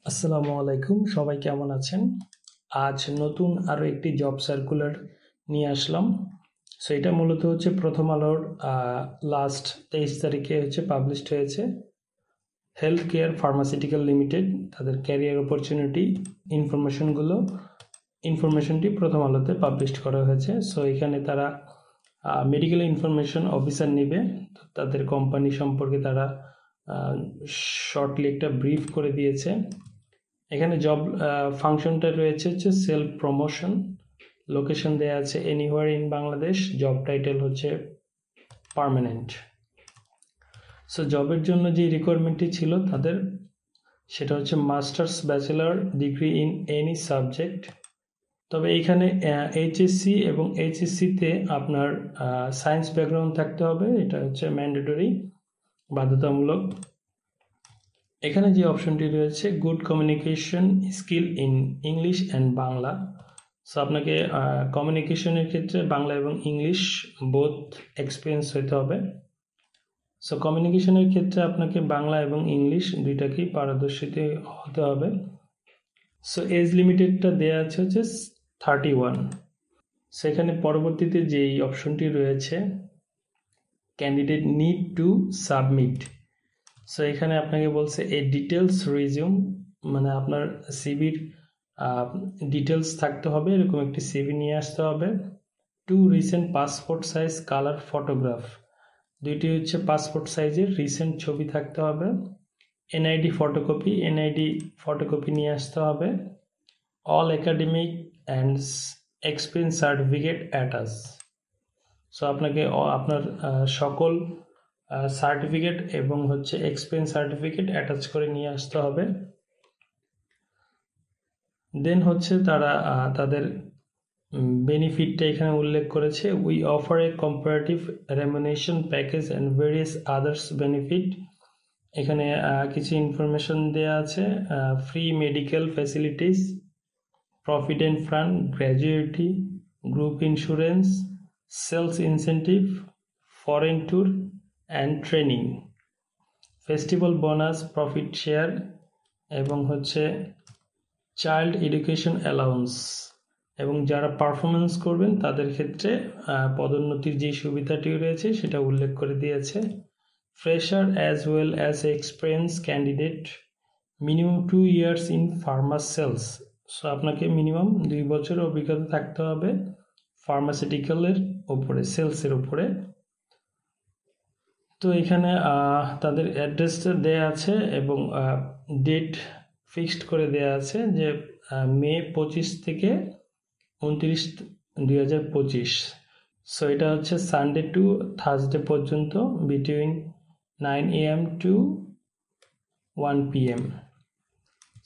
আসসালামু আলাইকুম, সবাই কেমন আছেন? আজ নতুন আরও একটি জব সার্কুলার নিয়ে আসলাম। সো এটা মূলত হচ্ছে প্রথম আলোর লাস্ট 23 তারিখে পাবলিশড হয়েছে। হেলথ কেয়ার ফার্মাসিউটিক্যাল লিমিটেড তাদের ক্যারিয়ার অপরচুনিটি ইনফরমেশনটি প্রথম আলোতে পাবলিশড করা হয়েছে। সো এখানে তারা মেডিকেল ইনফরমেশন অফিসার নেবে। তাদের কোম্পানি সম্পর্কে তারা শর্টলি একটা ব্রিফ করে দিয়েছে। এখানে জব ফাংশনটা রয়েছে সেলফ প্রমোশন। লোকেশন দেয়া আছে anywhere in Bangladesh. Job title হচ্ছে পার্মানেন্ট। সো জবের জন্য যে রিকোয়ারমেন্টটি ছিল তাদের, সেটা হচ্ছে masters bachelor degree in any subject. তবে এইখানে এইচএসসি এবং এইচএসসিতে আপনার সায়েন্স ব্যাকগ্রাউন্ড থাকতে হবে। এটা হচ্ছে ম্যান্ডেটরি, বাধ্যতামূলক। এখানে যে অপশনটি রয়েছে good communication skill in English and Bangla. So আপনাকে কমিউনিকেশনের ক্ষেত্রে বাংলা এবং ইংলিশ বোথ এক্সপিরিয়েন্স হতে হবে। সো কমিউনিকেশনের ক্ষেত্রে আপনাকে বাংলা এবং ইংলিশ দুইটাকেই পারদর্শিতা হতে হবে। সো এজ লিমিটেডটা দেওয়া আছে 31। সেখানে পরবর্তীতে যেই অপশনটি রয়েছে candidate need to submit. So এখানে আপনাকে বলছে এই ডিটেলস রিজিউম, মানে আপনার সিভির ডিটেলস থাকতে হবে, এরকম একটি সিভি নিয়ে আসতে হবে। 2 recent passport size colour photograph, দুইটি পাসপোর্ট সাইজের রিসেন্ট ছবি থাকতে হবে। এনআইডি ফটোকপি নিয়ে আসতে হবে। All academic and experience certificate attach. So আপনাকে আপনার সকল সার্টিফিকেট এবং এক্সপিরিয়েন্স সার্টিফিকেট অ্যাটাচ করে নিয়ে আসতে হবে। দেন তারা তাদের বেনিফিটটা এখানে উল্লেখ করেছে। We offer a comparative remuneration package and various others benefit. এখানে কিছু ইনফরমেশন দেওয়া আছে। Free medical facilities, provident fund, gratuity, group insurance, sales incentive, foreign tour and training, festival bonus, profit share এবং চাইল্ড এডুকেশন অ্যালাউন্স। এবং যারা performance করবেন তাদের ক্ষেত্রে পদোন্নতির যে সুবিধাটি রয়েছে সেটা উল্লেখ করে দিয়েছে। Fresher as well as experience candidate, minimum 2 years in pharma sales. So আপনাকে মিনিমাম 2 বছরের অভিজ্ঞতা থাকতে হবে ফার্মাসিউটিক্যালের ওপরে, সেলসের উপরে। তো এখানে তাদের অ্যাড্রেসটা দেয়া আছে এবং ডেট ফিক্সড করে দেয়া আছে যে মে 25 থেকে 29, 2025। সো এটা সানডে টু থার্সডে পর্যন্ত between 9 AM to 1 PM।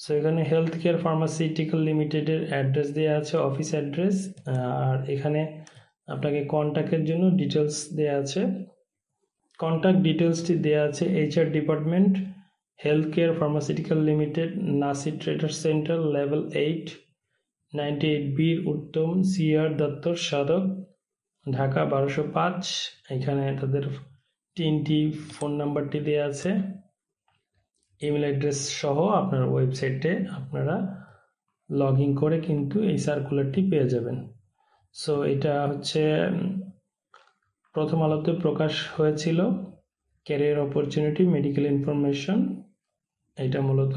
So এখানে হেলথ কেয়ার ফার্মাসিউটিক্যাল লিমিটেডের অ্যাড্রেস দেওয়া আছে, অফিস অ্যাড্রেস। আর এখানে আপনাকে কন্ট্যাক্টের জন্য ডিটেলস দেওয়া আছে। কন্ট্যাক্ট ডিটেলসটি দেওয়া আছে HR department, health care pharmaceutical limited, Nasir traders centre, level 8, 98B উত্তম CR দত্তর সড়ক, ঢাকা 1205। এখানে তাদের 3টি ফোন নাম্বারটি দেওয়া আছে। ইমেল অ্যাড্রেস সহ আপনার ওয়েবসাইটে আপনারা লগ ইন করে কিন্তু এই সার্কুলারটি পেয়ে যাবেন। সো এটা প্রথম আলোতে প্রকাশ হয়েছিল, ক্যারিয়ার অপরচুনিটি মেডিকেল ইনফরমেশন। এটা মূলত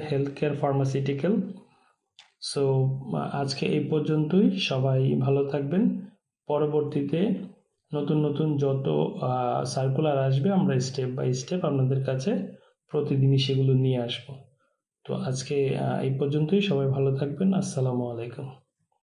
হেলথ কেয়ার ফার্মাসিউটিক্যাল। সো আজকে এই পর্যন্তই। সবাই ভালো থাকবেন। পরবর্তীতে নতুন নতুন যত সার্কুলার আসবে আমরা স্টেপ বাই স্টেপ আপনাদের কাছে প্রতিদিনই সেগুলো নিয়ে আসব। তো আজকে এই পর্যন্তই। সবাই ভালো থাকবেন। আসসালামু আলাইকুম।